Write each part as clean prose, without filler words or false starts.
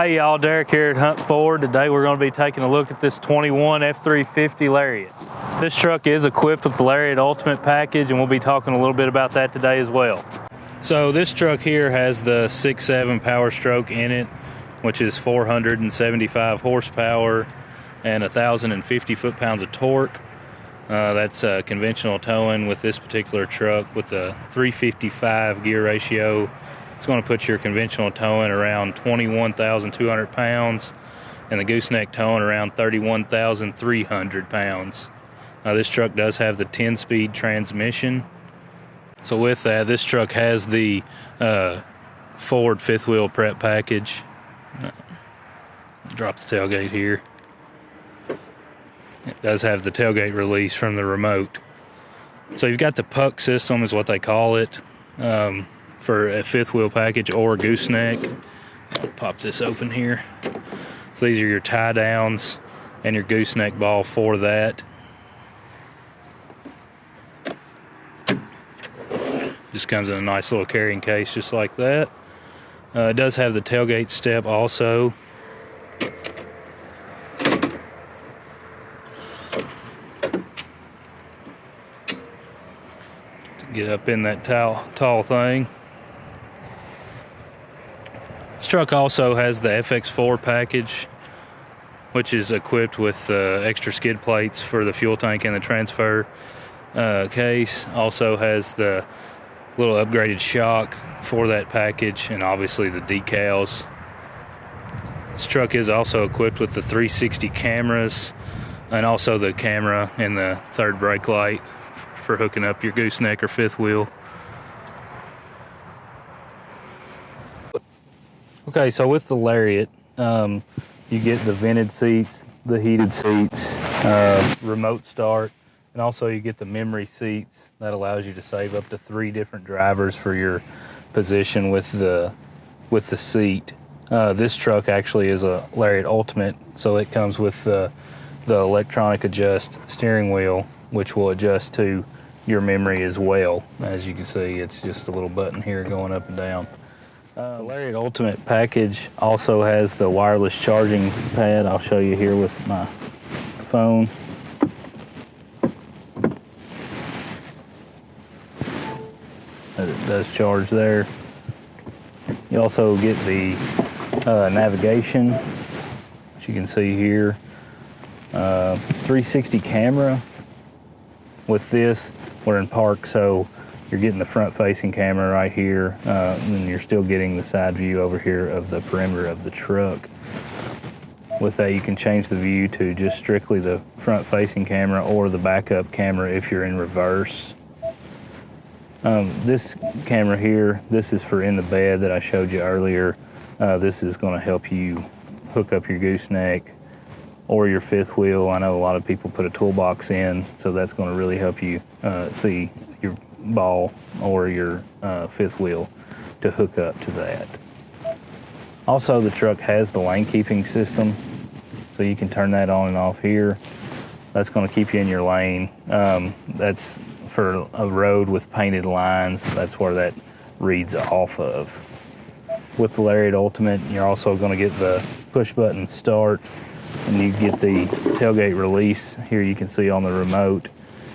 Hey y'all, Derek here at Hunt Ford. Today we're going to be taking a look at this 21 F-350 Lariat. This truck is equipped with the Lariat Ultimate Package, and we'll be talking a little bit about that today as well. So this truck here has the 6.7 Power Stroke in it, which is 475 horsepower and 1,050 foot-pounds of torque. That's conventional towing with this particular truck with the 355 gear ratio. It's going to put your conventional towing around 21,200 pounds and the gooseneck towing around 31,300 pounds. This truck does have the 10-speed transmission. So with that, this truck has the Ford fifth wheel prep package. Drop the tailgate here. It does have the tailgate release from the remote. So you've got the puck system is what they call it. For a fifth wheel package or gooseneck. I'll pop this open here. So these are your tie downs and your gooseneck ball for that. Just comes in a nice little carrying case just like that. It does have the tailgate step also. To get up in that tall thing. This truck also has the FX4 package, which is equipped with extra skid plates for the fuel tank and the transfer case. Also has the little upgraded shock for that package and obviously the decals. This truck is also equipped with the 360 cameras and also the camera and the third brake light for hooking up your gooseneck or fifth wheel. Okay, so with the Lariat, you get the vented seats, the heated seats, remote start, and also you get the memory seats. That allows you to save up to 3 different drivers for your position with the seat. This truck actually is a Lariat Ultimate, so it comes with the electronic adjust steering wheel, which will adjust to your memory as well. As you can see, it's just a little button here going up and down. The Lariat Ultimate Package also has the wireless charging pad. I'll show you here with my phone. It does charge there. You also get the navigation, which you can see here. 360 camera. With this, we're in park, so you're getting the front-facing camera right here, and you're still getting the side view over here of the perimeter of the truck. With that, you can change the view to just strictly the front-facing camera or the backup camera if you're in reverse. This camera here, this is for in the bed that I showed you earlier. This is going to help you hook up your gooseneck or your fifth wheel. I know a lot of people put a toolbox in, so that's going to really help you see your ball or your fifth wheel to hook up to that. Also, the truck has the lane keeping system, so you can turn that on and off here. That's going to keep you in your lane. That's for a road with painted lines. That's where that reads off of. With the Lariat Ultimate, you're also going to get the push button start, and you get the tailgate release here you can see on the remote.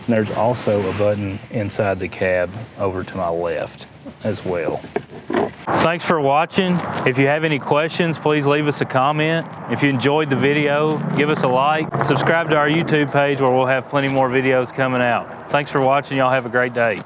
And there's also a button inside the cab over to my left as well. Thanks for watching. If you have any questions, please leave us a comment. If you enjoyed the video, give us a like. Subscribe to our YouTube page where we'll have plenty more videos coming out. Thanks for watching. Y'all have a great day.